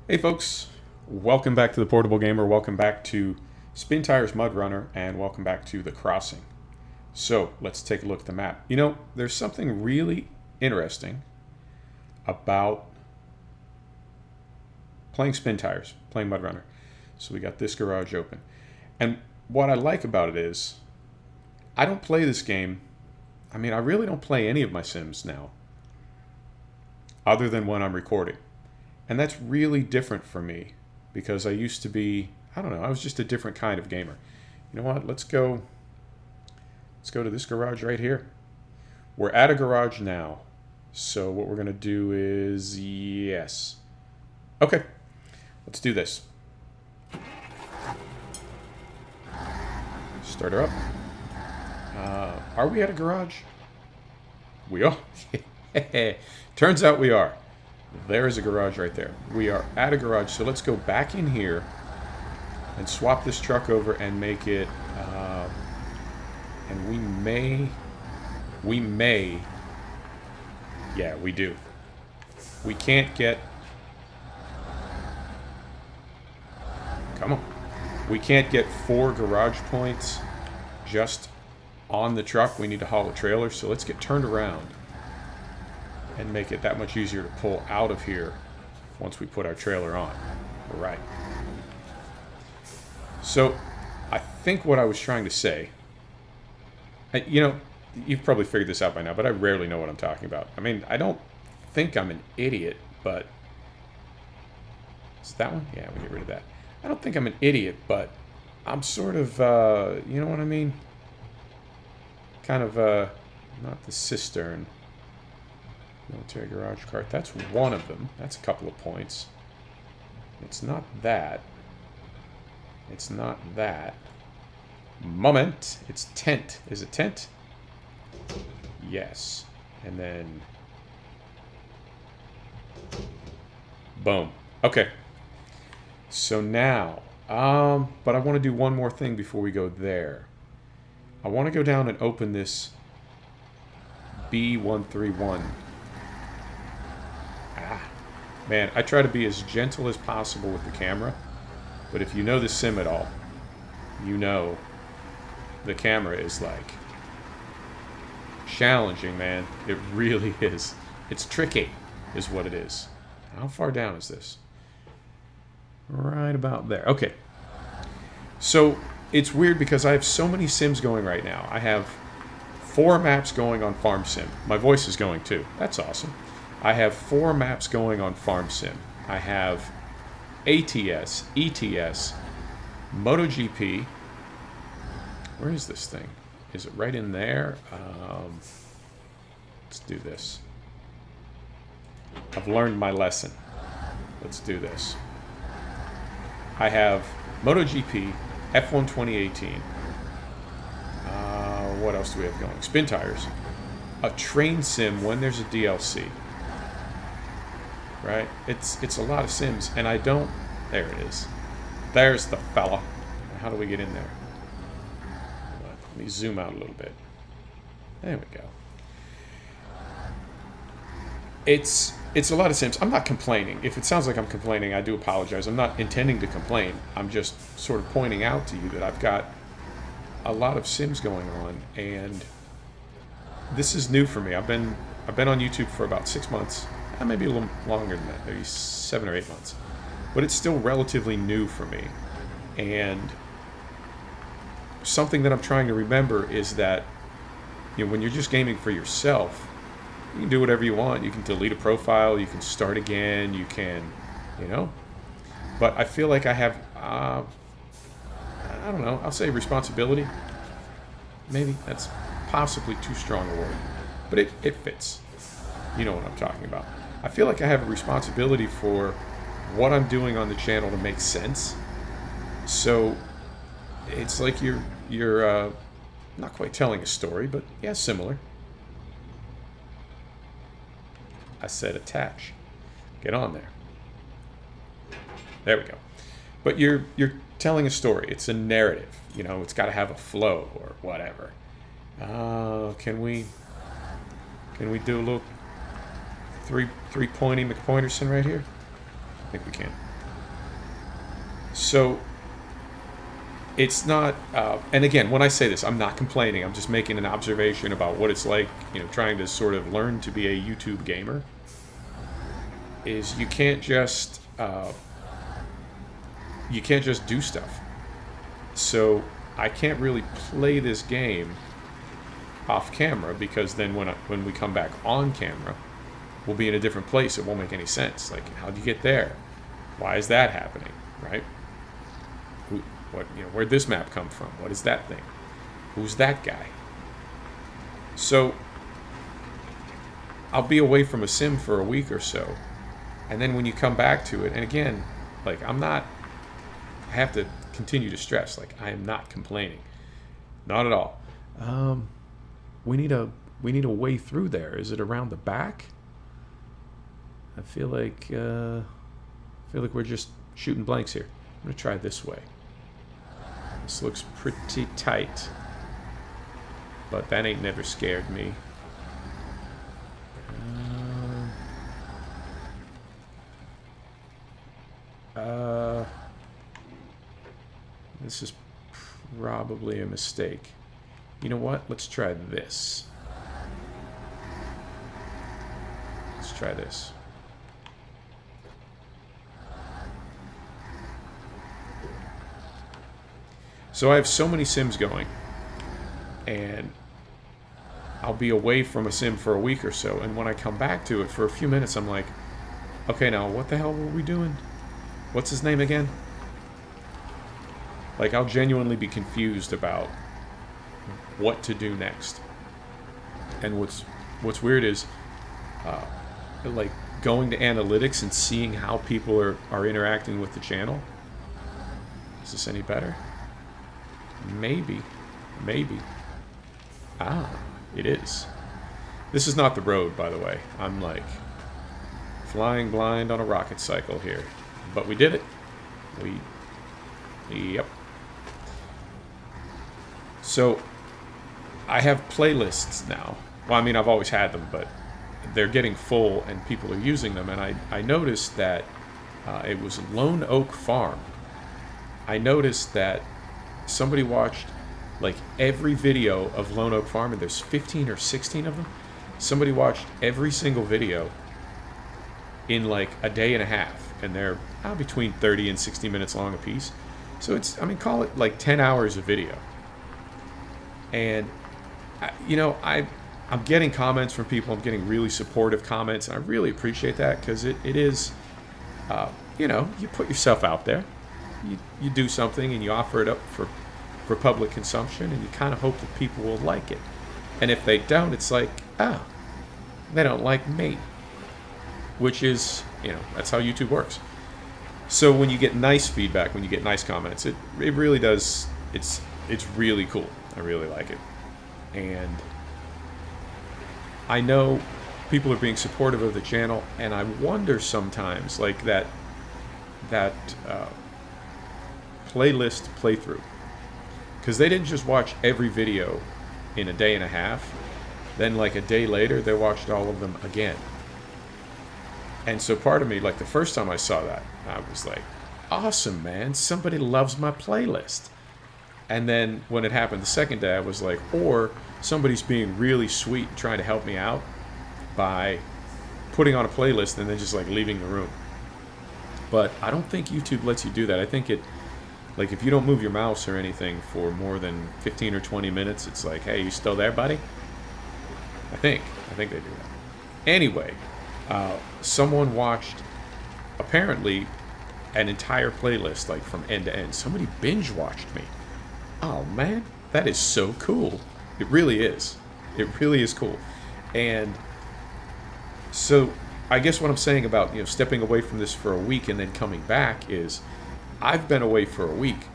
Hey folks, welcome back to the Portable Gamer, welcome back to Spintires Mudrunner, and welcome back to The Crossing. So, let's take a look at the map. You know, there's something really interesting about playing Spintires, playing Mudrunner. So we got this garage open. And what I like about it is, I don't play this game, I really don't play any of my Sims now, other than when I'm recording. And that's really different for me because I used to be, I don't know, I was just a different kind of gamer. You know what? Let's go to this garage right here. We're at a garage now. So what we're going to do is, yes. Okay, let's do this. Start her up. Are we at a garage? We are. Turns out we are. There's a garage right there. We are at a garage, so let's go back in here and swap this truck over and make it, and we may, yeah, we do. We can't get, come on. We can't get 4 garage points just on the truck. We need to haul a trailer, so let's get turned around and make it that much easier to pull out of here once we put our trailer on. All right. So, I think what I was trying to say, you know, you've probably figured this out by now, but I rarely know what I'm talking about. I mean, I don't think I'm an idiot, but... Is that one? Yeah, we get rid of that. I don't think I'm an idiot, but I'm sort of, you know what I mean? Kind of, not the cistern. Military garage cart. That's one of them. That's a couple of points. It's not that. It's not that. Moment. It's tent. Is it tent? Yes. And then... boom. Okay. So now... but I want to do one more thing before we go there. I want to go down and open this B131. Man, I try to be as gentle as possible with the camera, but if you know the sim at all, you know the camera is like challenging, man. It really is. It's tricky, is what it is. How far down is this? Right about there. Okay. So, it's weird because I have so many sims going right now. I have 4 maps going on Farm Sim. My voice is going too. That's awesome. I have 4 maps going on Farm Sim. I have ATS, ETS, MotoGP. Where is this thing? Is it right in there? Let's do this. I've learned my lesson. Let's do this. I have MotoGP, F1 2018. What else do we have going? Spintires. A train sim when there's a DLC. Right? It's a lot of sims, and I don't... There it is. There's the fella. How do we get in there? Let me zoom out a little bit. There we go. It's a lot of sims. I'm not complaining. If it sounds like I'm complaining, I do apologize. I'm not intending to complain. I'm just sort of pointing out to you that I've got a lot of sims going on, and this is new for me. I've been on YouTube for about 6 months. Maybe a little longer than that, maybe 7 or 8 months. But it's still relatively new for me. And something that I'm trying to remember is that, you know, when you're just gaming for yourself, you can do whatever you want. You can delete a profile, you can start again, you can, you know. But I feel like I have, I don't know, I'll say responsibility. Maybe that's possibly too strong a word. But it fits. You know what I'm talking about. I feel like I have a responsibility for what I'm doing on the channel to make sense. So it's like you're not quite telling a story, but yeah, similar. I said attach. Get on there. There we go. But you're telling a story. It's a narrative. You know, it's got to have a flow or whatever. Can we do a little three-pointy McPointerson right here? I think we can. So it's not, and again, when I say this, I'm not complaining. I'm just making an observation about what it's like, trying to sort of learn to be a YouTube gamer. Is you can't just do stuff. So I can't really play this game off camera, because then when we come back on camera, we'll be in a different place. It won't make any sense. Like, how'd you get there? Why is that happening? Right? Where'd this map come from? What is that thing? Who's that guy? So I'll be away from a sim for a week or so, and then when you come back to it, and again, like, I have to continue to stress, like, I am not complaining, not at all. We need a way through there. Is it around the back? I feel like we're just shooting blanks here. I'm gonna try this way. This looks pretty tight, but that ain't never scared me. This is probably a mistake. You know what? Let's try this. Let's try this. So I have so many sims going, and I'll be away from a sim for a week or so, and when I come back to it for a few minutes, I'm like, okay, now what the hell were we doing? What's his name again? Like, I'll genuinely be confused about what to do next. And what's weird is, like, going to analytics and seeing how people are interacting with the channel. Is this any better? Maybe. Ah, it is. This is not the road, by the way. I'm like flying blind on a rocket cycle here. But we did it. Yep. So I have playlists now. Well, I mean, I've always had them, but they're getting full and people are using them. And I noticed that it was Lone Oak Farm. I noticed that somebody watched like every video of Lone Oak Farm, and there's 15 or 16 of them. Somebody watched every single video in like a day and a half, and they're between 30 and 60 minutes long a piece. So it's, I mean, call it like 10 hours of video. And I'm getting comments from people. I'm getting really supportive comments, and I really appreciate that, because it is, you put yourself out there. You do something and you offer it up for public consumption, and you kind of hope that people will like it. And if they don't, it's like, they don't like me. Which is, that's how YouTube works. So when you get nice feedback, when you get nice comments, it really does, it's really cool. I really like it. And I know people are being supportive of the channel, and I wonder sometimes, like, that playlist playthrough, because they didn't just watch every video in a day and a half, then like a day later they watched all of them again. And so part of me, like, the first time I saw that, I was like, awesome, man, somebody loves my playlist. And then when it happened the second day, I was like, or somebody's being really sweet trying to help me out by putting on a playlist and then just like leaving the room. But I don't think YouTube lets you do that. I think it, like, if you don't move your mouse or anything for more than 15 or 20 minutes, it's like, hey, you still there, buddy? I think they do that. Anyway, someone watched, apparently, an entire playlist, like, from end to end. Somebody binge watched me. Oh, man, that is so cool. It really is. It really is cool. And so I guess what I'm saying about, stepping away from this for a week and then coming back is, I've been away for a week,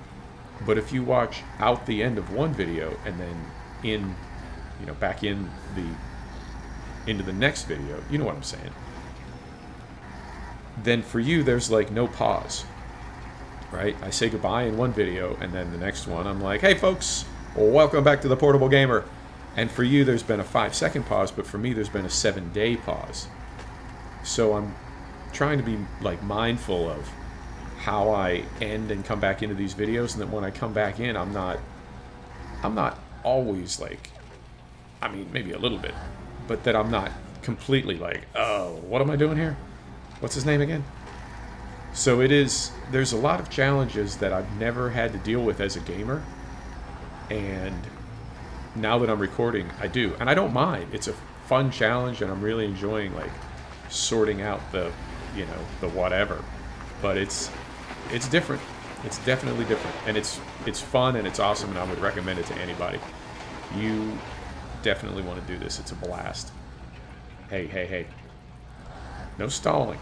but if you watch out the end of one video and then back into the next video, you know what I'm saying, then for you there's like no pause, right? I say goodbye in one video, and then the next one I'm like, hey folks, welcome back to the Portable Gamer. And for you there's been a 5-second pause, but for me there's been a 7-day pause. So I'm trying to be like mindful of how I end and come back into these videos, and that when I come back in, I'm not always like, I mean, maybe a little bit, but that I'm not completely like, oh, what am I doing here? What's his name again? So there's a lot of challenges that I've never had to deal with as a gamer, and now that I'm recording, I do, and I don't mind. It's a fun challenge, and I'm really enjoying like sorting out the, you know, the whatever. But it's different. It's definitely different, and it's fun and it's awesome, and I would recommend it to anybody. You definitely want to do this. It's a blast. Hey, hey, hey! No stalling.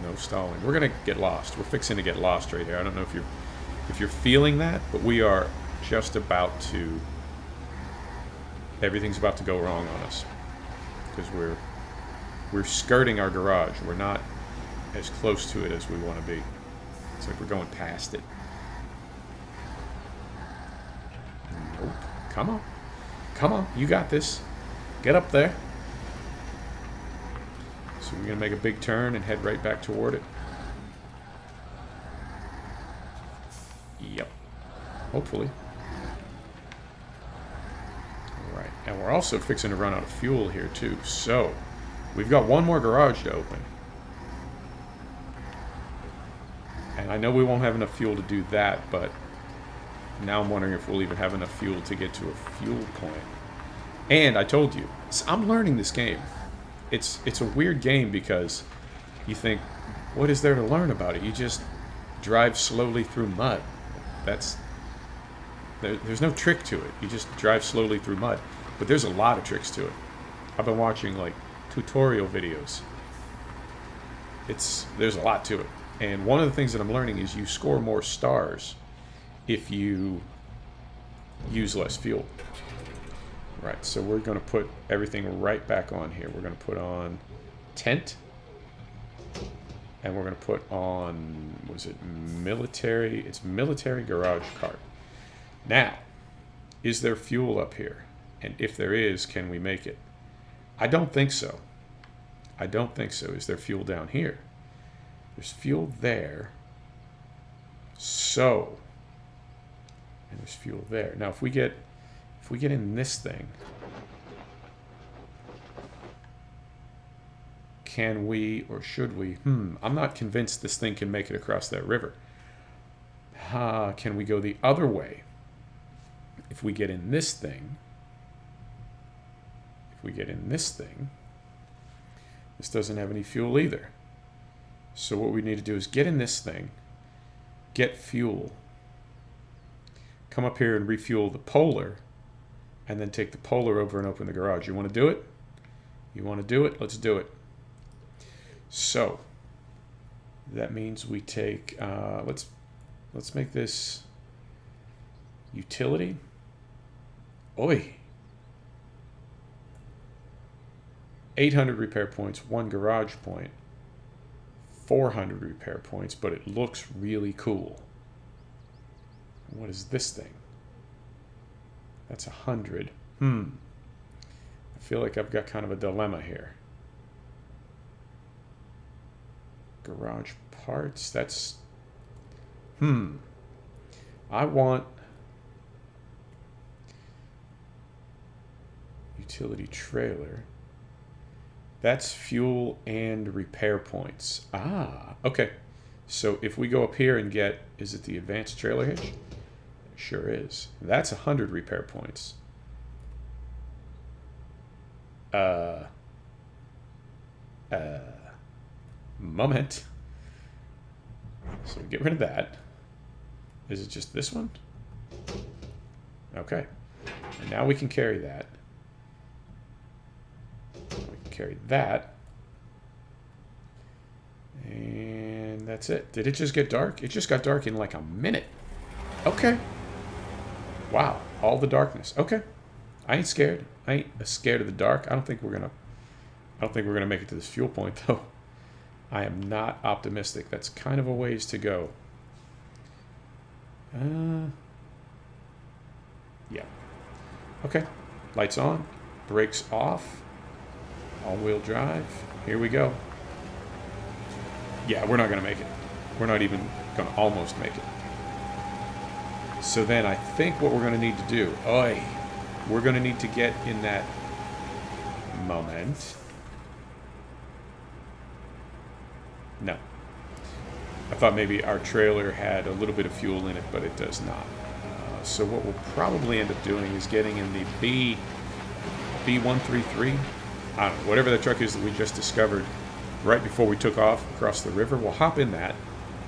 No stalling. We're gonna get lost. We're fixing to get lost right here. I don't know if you're feeling that, but we are just about to. Everything's about to go wrong on us because we're skirting our garage. We're not as close to it as we want to be. It's like we're going past it. Nope. Come on. Come on. You got this. Get up there. So we're going to make a big turn and head right back toward it. Yep. Hopefully. Alright. And we're also fixing to run out of fuel here too. So, we've got one more garage to open. And I know we won't have enough fuel to do that, but now I'm wondering if we'll even have enough fuel to get to a fuel point. And I told you, I'm learning this game. It's a weird game because you think, what is there to learn about it? You just drive slowly through mud. There's no trick to it. You just drive slowly through mud. But there's a lot of tricks to it. I've been watching like tutorial videos. There's a lot to it. And one of the things that I'm learning is you score more stars if you use less fuel. Right, so we're going to put everything right back on here. We're going to put on tent. And we're going to put on, was it military? It's military garage cart. Now, is there fuel up here? And if there is, can we make it? I don't think so. I don't think so. Is there fuel down here? There's fuel there. So, and there's fuel there. Now, if we get in this thing, can we or should we? I'm not convinced this thing can make it across that river. Can we go the other way? If we get in this thing, this doesn't have any fuel either. So what we need to do is get in this thing, get fuel, come up here and refuel the Polar, and then take the Polar over and open the garage. You want to do it? You want to do it? Let's do it. So that means we take, let's make this utility. Oi. 800 repair points, 1 garage point, 400 repair points, but it looks really cool. What is this thing? That's 100. I feel like I've got kind of a dilemma here. Garage parts, that's... I want... utility trailer. That's fuel and repair points. Okay. So if we go up here and get, is it the advanced trailer hitch? It sure is. That's 100 repair points. Moment. So we get rid of that. Is it just this one? Okay. And now we can carry that. Carry that, and that's it. Did it just get dark? It just got dark in like a minute. Okay. Wow, all the darkness. Okay, I ain't scared. I ain't scared of the dark. I don't think we're gonna make it to this fuel point though. I am not optimistic. That's kind of a ways to go. Yeah. Okay. Lights on. Brakes off. All-wheel drive. Here we go. Yeah, we're not going to make it. We're not even going to almost make it. So then I think what we're going to need to do, we're going to need to get in that moment. No. I thought maybe our trailer had a little bit of fuel in it, but it does not. So what we'll probably end up doing is getting in the B133. I don't know, whatever the truck is that we just discovered right before we took off across the river. We'll hop in that,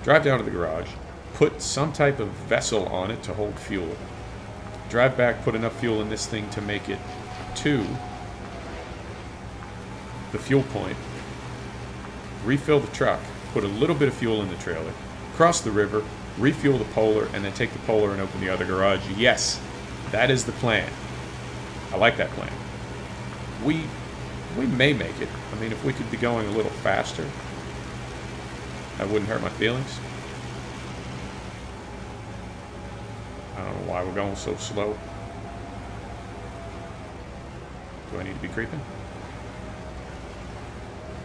drive down to the garage, put some type of vessel on it to hold fuel, drive back, put enough fuel in this thing to make it to the fuel point, refill the truck, put a little bit of fuel in the trailer, cross the river, refuel the Polar, and then take the Polar and open the other garage. Yes, that is the plan. I like that plan. We may make it. I mean, if we could be going a little faster, that wouldn't hurt my feelings. I don't know why we're going so slow. Do I need to be creeping?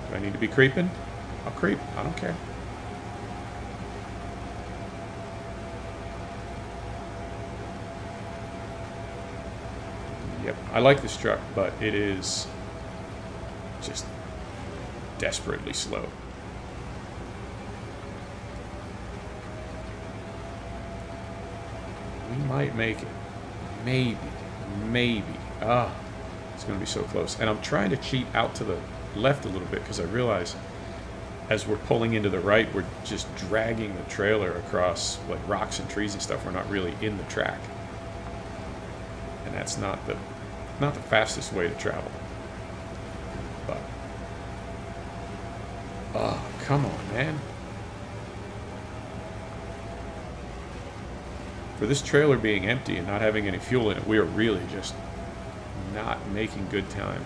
Do I need to be creeping? I'll creep. I don't care. Yep, I like this truck, but it is just desperately slow. We might make it. Maybe. It's going to be so close. And I'm trying to cheat out to the left a little bit because I realize as we're pulling into the right, we're just dragging the trailer across like rocks and trees and stuff. We're not really in the track. And that's not the fastest way to travel. But come on, man. For this trailer being empty and not having any fuel in it, we are really just not making good time.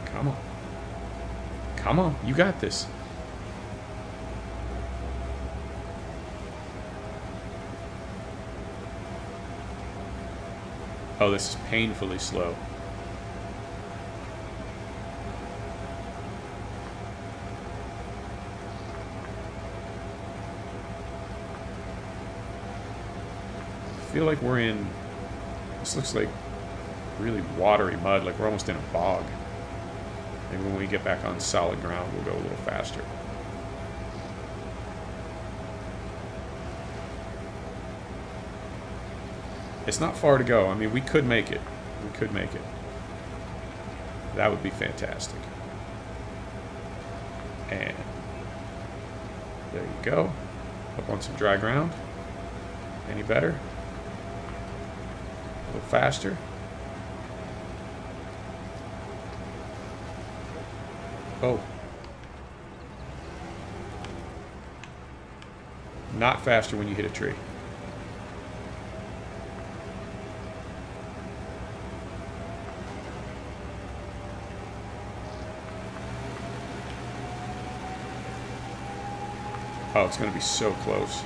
Come on. Come on, you got this. Oh, this is painfully slow. I feel like we're in, this looks like really watery mud, like we're almost in a bog. Maybe when we get back on solid ground, we'll go a little faster. It's not far to go. I mean, we could make it. We could make it. That would be fantastic. And there you go. Up on some dry ground. Any better? A little faster. Oh. Not faster when you hit a tree. Oh, it's going to be so close.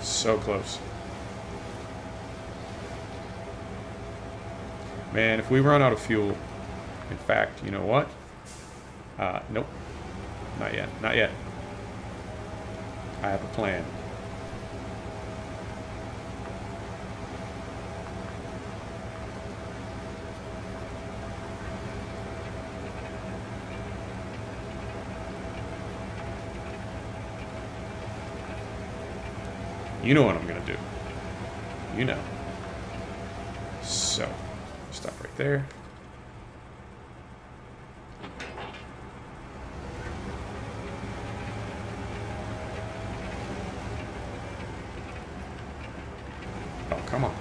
So close. Man, if we run out of fuel, in fact, you know what? Nope. Not yet. Not yet. I have a plan. You know what I'm going to do. You know. So, stop right there. Oh, come on.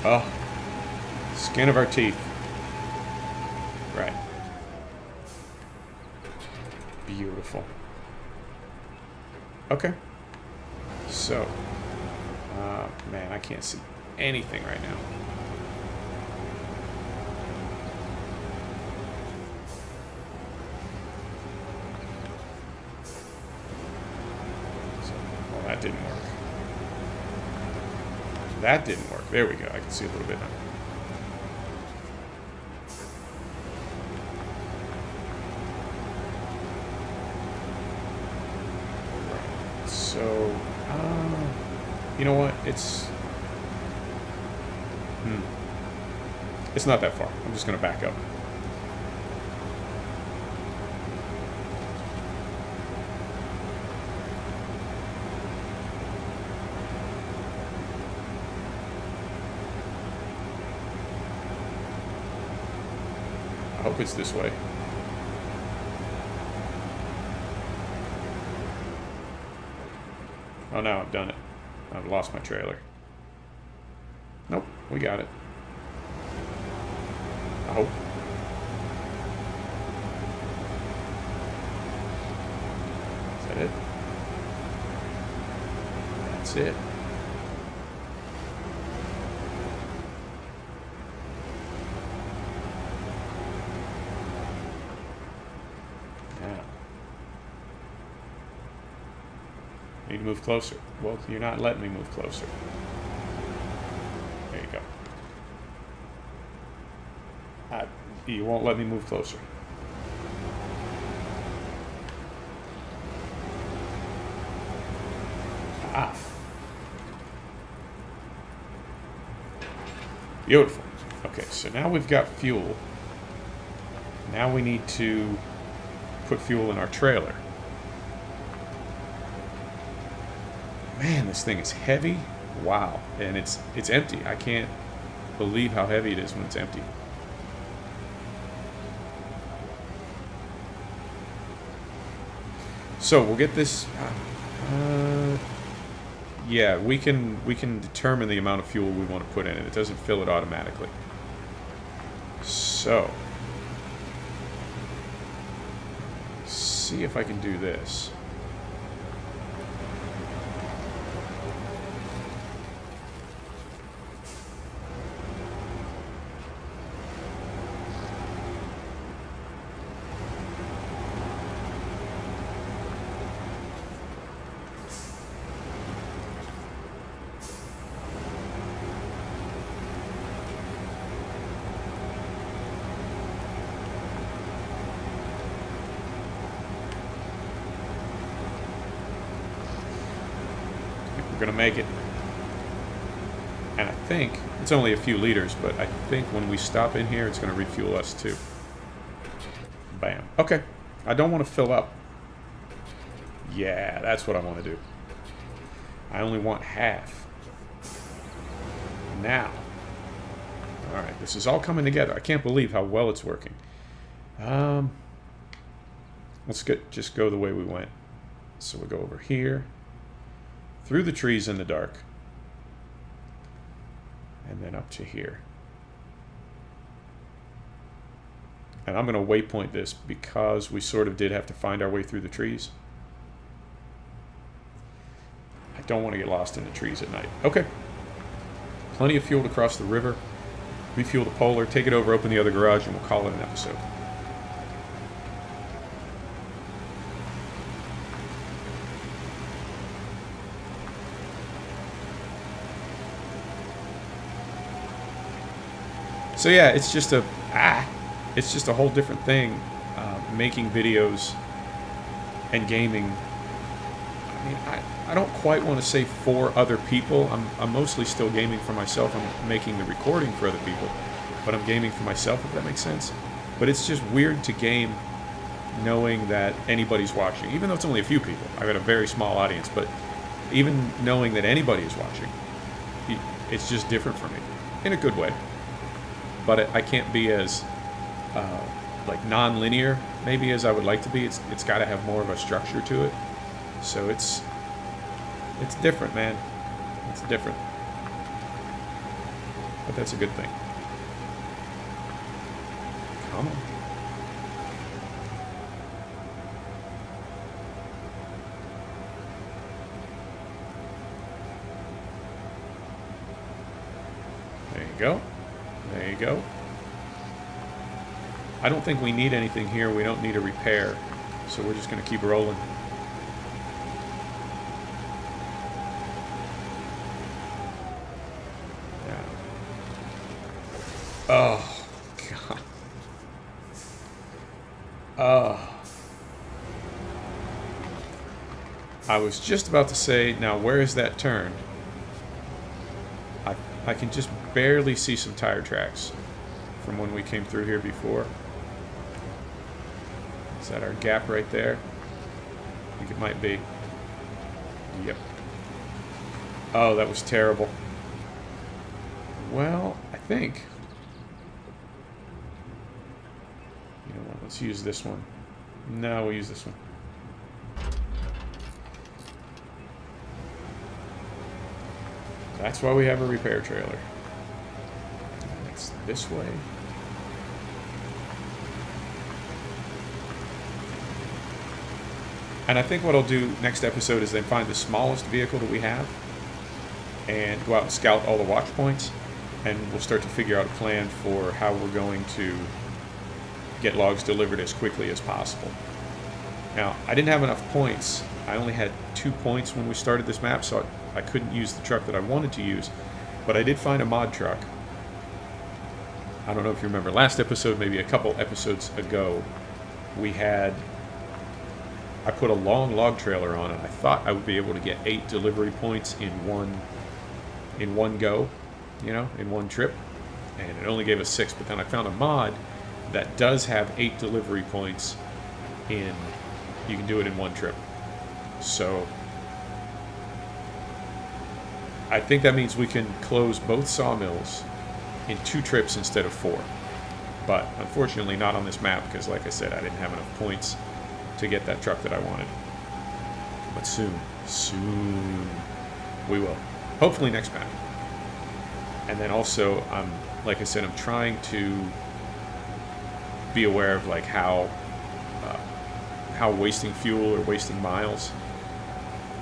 Oh, skin of our teeth. Right. Beautiful. Okay. So, man, I can't see anything right now. So, well, that didn't work. That didn't work. There we go. I can see a little bit now. So, you know what? It's not that far. I'm just going to back up. I hope it's this way. Oh no, I've done it. I've lost my trailer. Nope, we got it. I hope. Is that it? That's it. Need to move closer. Well, you're not letting me move closer. There you go. You won't let me move closer. Ah. Beautiful. Okay, so now we've got fuel. Now we need to put fuel in our trailer. Man, this thing is heavy. Wow. And it's empty. I can't believe how heavy it is when it's empty. So we'll get this. Yeah, we can determine the amount of fuel we want to put in it. It doesn't fill it automatically. So, see if I can do this. Gonna make it. And I think it's only a few liters, but I think when we stop in here, it's gonna refuel us too. Bam. Okay. I don't want to fill up. Yeah, that's what I want to do. I only want half. Now. Alright, this is all coming together. I can't believe how well it's working. Let's just go the way we went. So we'll go over here. Through the trees in the dark. And then up to here. And I'm going to waypoint this because we sort of did have to find our way through the trees. I don't want to get lost in the trees at night. Okay. Plenty of fuel to cross the river. Refuel the Polar, take it over, open the other garage, and we'll call it an episode. So yeah, it's just a whole different thing, making videos and gaming. I mean, I don't quite want to say for other people. I'm mostly still gaming for myself. I'm making the recording for other people, but I'm gaming for myself, if that makes sense. But it's just weird to game knowing that anybody's watching, even though it's only a few people. I've got a very small audience, but even knowing that anybody is watching, it's just different for me, in a good way. But I can't be as like non-linear maybe as I would like to be. It's got to have more of a structure to it. So it's different, man. It's different. but that's a good thing. Come on. There you go. There you go. I don't think we need anything here. We don't need a repair. So we're just going to keep rolling. Yeah. Oh, God. I was just about to say, now where is that turn? I can just barely see some tire tracks from when we came through here before. Is that our gap right there? I think it might be. Yep. Oh, that was terrible. Well, I think... You know what, let's use this one. No, we'll use this one. That's why we have a repair trailer. It's this way. And I think what I'll do next episode is then find the smallest vehicle that we have and go out and scout all the watch points, and we'll start to figure out a plan for how we're going to get logs delivered as quickly as possible. Now, I didn't have enough points. I only had 2 points when we started this map, so I couldn't use the truck that I wanted to use, but I did find a mod truck. I don't know if you remember last episode, maybe a couple episodes ago, I put a long log trailer on, and I thought I would be able to get 8 delivery points in one go, you know, in one trip, and it only gave us 6. But then I found a mod that does have 8 delivery points in. You can do it in one trip. So I think that means we can close both sawmills in 2 trips instead of 4. But unfortunately not on this map, because like I said, I didn't have enough points to get that truck that I wanted. But soon we will. Hopefully next map. And then also, like I said, I'm trying to be aware of like how wasting fuel or wasting miles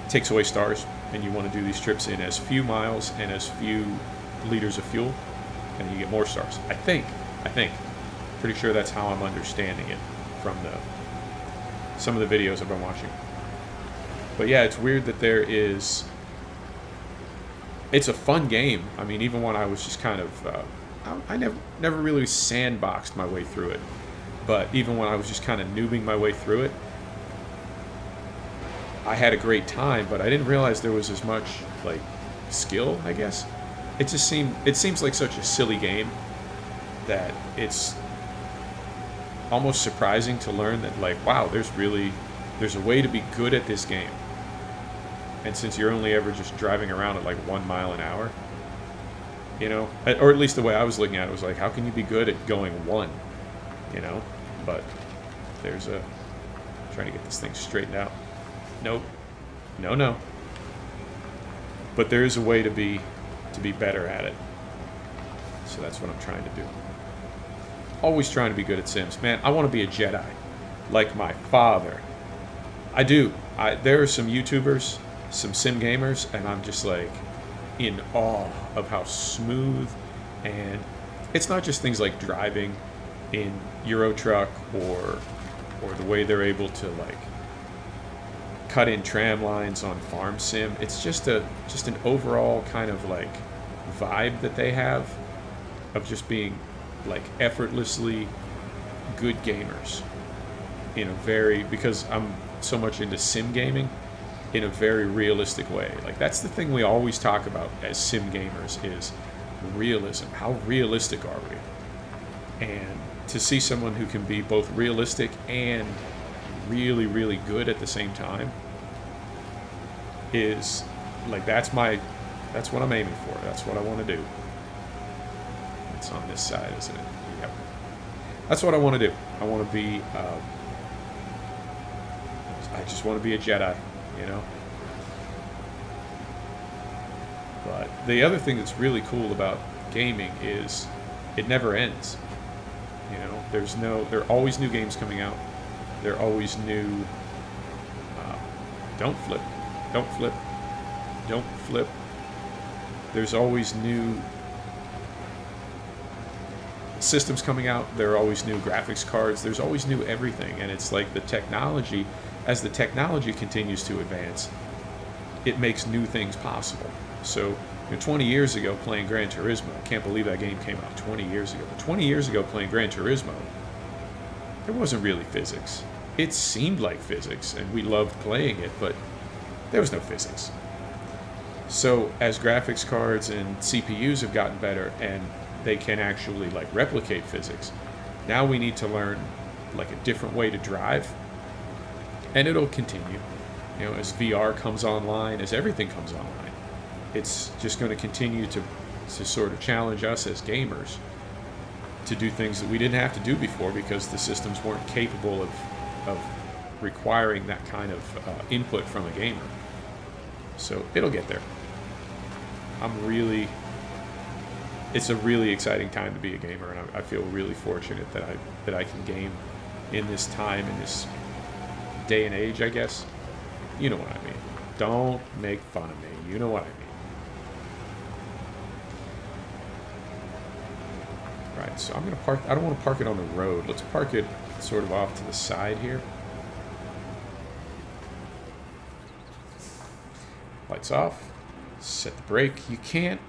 takes away stars, and you want to do these trips in as few miles and as few liters of fuel, and then you get more stars. I think. Pretty sure that's how I'm understanding it from some of the videos I've been watching. But yeah, it's weird that it's a fun game. I mean, even when I was just kind of, I never really sandboxed my way through it. But even when I was just kind of noobing my way through it, I had a great time, but I didn't realize there was as much, like, skill, I guess. It seems like such a silly game that it's almost surprising to learn that, like, wow, there's a way to be good at this game. And since you're only ever just driving around at like 1 mile an hour, you know, or at least the way I was looking at it was like, how can you be good at going 1, you know? But trying to get this thing straightened out. Nope. No. But there is a way to be better at it. So that's what I'm trying to do. Always trying to be good at Sims. Man, I want to be a Jedi, like my father. I do. There are some YouTubers, some sim gamers, and I'm just like in awe of how smooth, and it's not just things like driving in Euro Truck or the way they're able to like cut in tram lines on Farm Sim. It's just an overall kind of like vibe that they have of just being like effortlessly good gamers because I'm so much into sim gaming in a very realistic way. Like that's the thing we always talk about as sim gamers is realism. How realistic are we? And to see someone who can be both realistic and really, really good at the same time is like that's what I'm aiming for. That's what I want to do. It's on this side, isn't it? Yep. That's what I want to do. I want to be I just want to be a Jedi, you know? But the other thing that's really cool about gaming is it never ends. You know, there are always new games coming out. There are always new. Don't flip, don't flip, don't flip. There's always new systems coming out. There are always new graphics cards. There's always new everything, and it's like the technology. As the technology continues to advance, it makes new things possible. So, 20 years ago playing Gran Turismo, I can't believe that game came out 20 years ago. But 20 years ago playing Gran Turismo, there wasn't really physics. It seemed like physics, and we loved playing it, but there was no physics. So as graphics cards and CPUs have gotten better, and they can actually like replicate physics, now we need to learn like a different way to drive, and it'll continue. As VR comes online, as everything comes online, it's just going to continue to sort of challenge us as gamers to do things that we didn't have to do before because the systems weren't capable of requiring that kind of input from a gamer. So it'll get there. It's a really exciting time to be a gamer, and I feel really fortunate that I can game in this time, in this day and age, I guess. You know what I mean. Don't make fun of me. You know what I mean. Right, so I'm going to park. I don't want to park it on the road. Let's park it sort of off to the side here. Lights off. Set the brake. You can't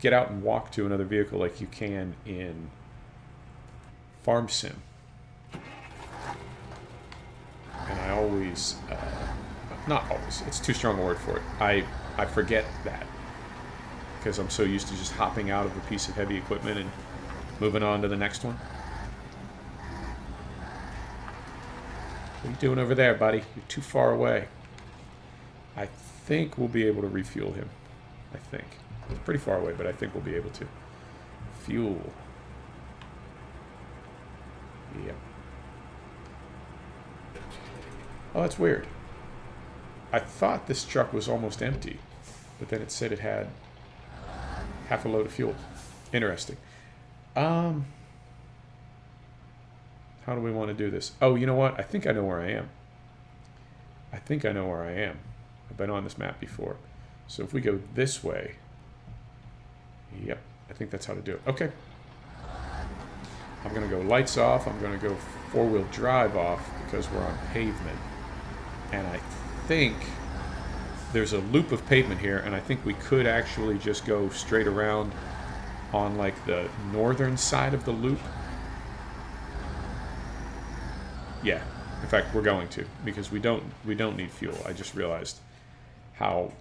get out and walk to another vehicle like you can in Farm Sim. And I always, not always, it's too strong a word for it. I forget that because I'm so used to just hopping out of a piece of heavy equipment and moving on to the next one. What are you doing over there, buddy? You're too far away. I think we'll be able to refuel him. I think. It's pretty far away, but I think we'll be able to. Fuel. Yep. Oh, that's weird. I thought this truck was almost empty, but then it said it had half a load of fuel. Interesting. How do we want to do this? Oh, you know what? I think I know where I am. I've been on this map before. So if we go this way, yep, I think that's how to do it. Okay. I'm going to go lights off. I'm going to go four-wheel drive off because we're on pavement. And I think there's a loop of pavement here, and I think we could actually just go straight around on like the northern side of the loop. Yeah, in fact, we're going to, because we don't need fuel. I just realized how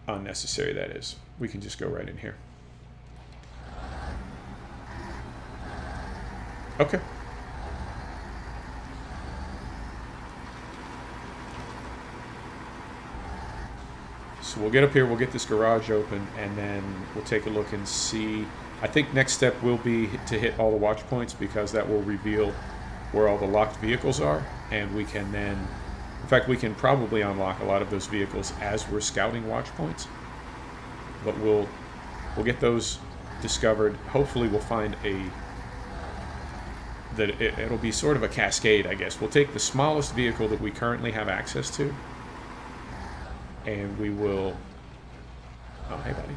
unnecessary that is. We can just go right in here. Okay. So we'll get up here, we'll get this garage open, and then we'll take a look and see. I think next step will be to hit all the watch points, because that will reveal where all the locked vehicles are, and we can then, in fact, we can probably unlock a lot of those vehicles as we're scouting watch points. But we'll get those discovered. Hopefully we'll find it'll be sort of a cascade, I guess. We'll take the smallest vehicle that we currently have access to, and we will... Oh, hey, buddy.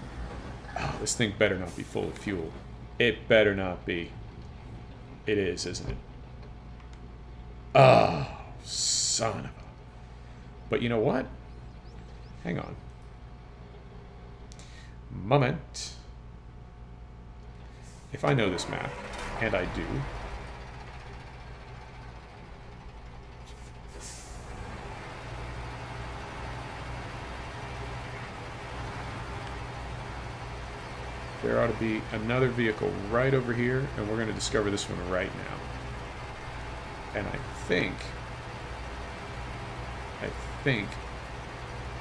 Oh, this thing better not be full of fuel. It better not be. It is, isn't it? Oh, son of a... But you know what? Hang on. Moment. If I know this map, and I do... There ought to be another vehicle right over here, and we're going to discover this one right now. And I think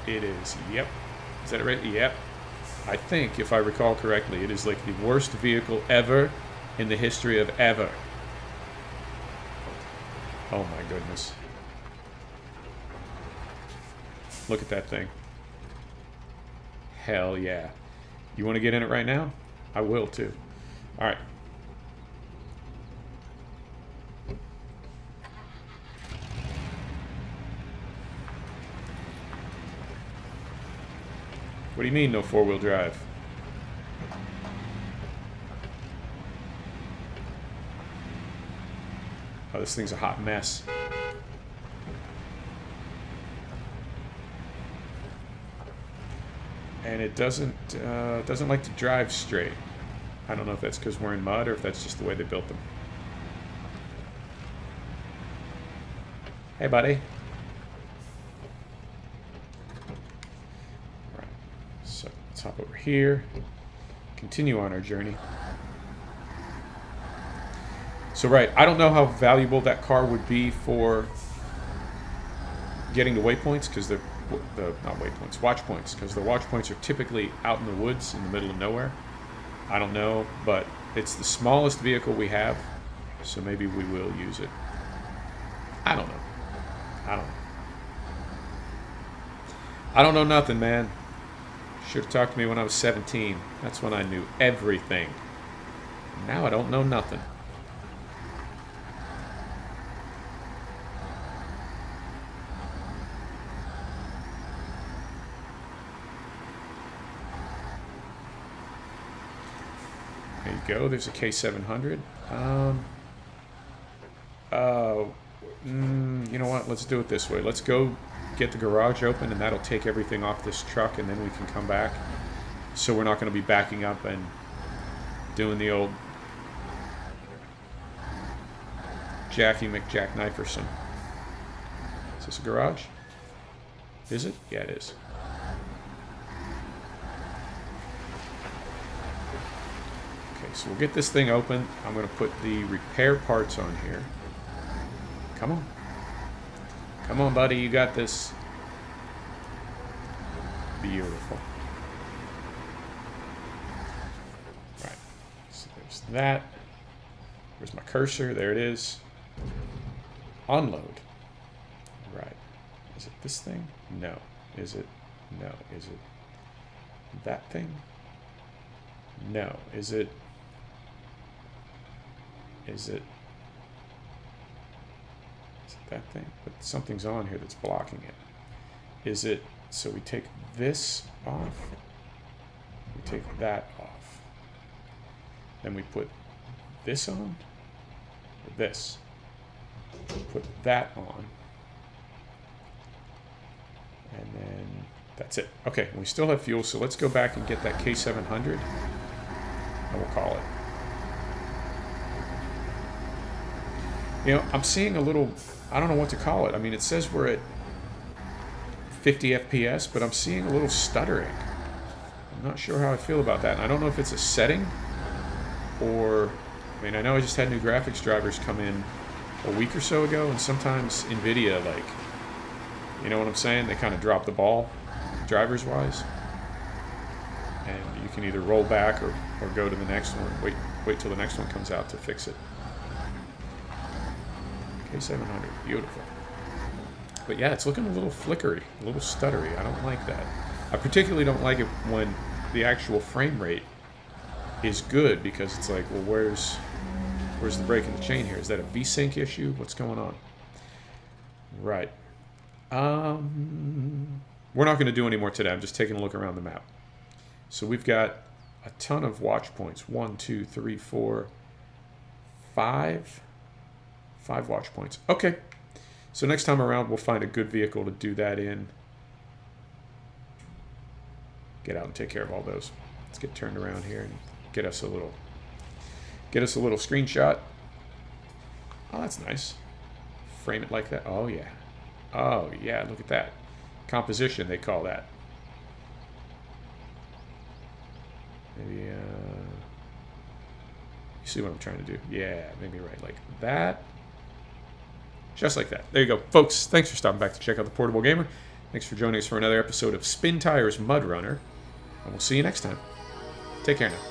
it is, yep. Is that right? Yep. I think, if I recall correctly, it is like the worst vehicle ever in the history of ever. Oh my goodness. Look at that thing. Hell yeah. You want to get in it right now? I will too. All right. What do you mean no four-wheel drive? Oh, this thing's a hot mess. And it doesn't like to drive straight. I don't know if that's because we're in mud or if that's just the way they built them. Hey, buddy. All right. So let's hop over here. Continue on our journey. So right, I don't know how valuable that car would be for getting to waypoints, because they're not waypoints, watch points, because the watch points are typically out in the woods in the middle of nowhere. I don't know, but it's the smallest vehicle we have, so maybe we will use it. I don't know. I don't know nothing, man. Should have talked to me when I was 17. That's when I knew everything. Now I don't know nothing. There you go. There's a K700. You know what? Let's do it this way. Let's go get the garage open, and that'll take everything off this truck, and then we can come back. So we're not going to be backing up and doing the old Jackie McJackkniferson. Is this a garage? Is it? Yeah, it is. Okay, so we'll get this thing open. I'm going to put the repair parts on here. Come on. Come on, buddy. You got this. Beautiful. Right. So there's that. Where's my cursor? There it is. Unload. Right. Is it this thing? No. Is it? No. Is it that thing? No. Is it? Is it that thing? But something's on here that's blocking it. Is it? So we take this off. We take that off. Then we put this on. Or this. Put that on. And then that's it. Okay, we still have fuel, so let's go back and get that K700. And we'll call it. You know, I'm seeing a little, I don't know what to call it. I mean, it says we're at 50 FPS, but I'm seeing a little stuttering. I'm not sure how I feel about that. And I don't know if it's a setting or, I mean, I know I just had new graphics drivers come in a week or so ago, and sometimes NVIDIA, like, you know what I'm saying? They kind of drop the ball, drivers-wise. And you can either roll back or go to the next one. Wait till the next one comes out to fix it. K700, beautiful. But yeah, it's looking a little flickery, a little stuttery. I don't like that. I particularly don't like it when the actual frame rate is good, because it's like, well, where's the break in the chain here? Is that a V-Sync issue? What's going on? Right. We're not going to do any more today. I'm just taking a look around the map. So we've got a ton of watch points. 1, 2, 3, 4, 5. 5 watch points. Okay. So next time around, we'll find a good vehicle to do that in. Get out and take care of all those. Let's get turned around here and get us a little screenshot. Oh, that's nice. Frame it like that. Oh, yeah. Oh, yeah. Look at that. Composition, they call that. Maybe, you see what I'm trying to do? Yeah, maybe right like that. Just like that. There you go. Folks, thanks for stopping back to check out The Portable Gamer. Thanks for joining us for another episode of Spintires Mudrunner. And we'll see you next time. Take care now.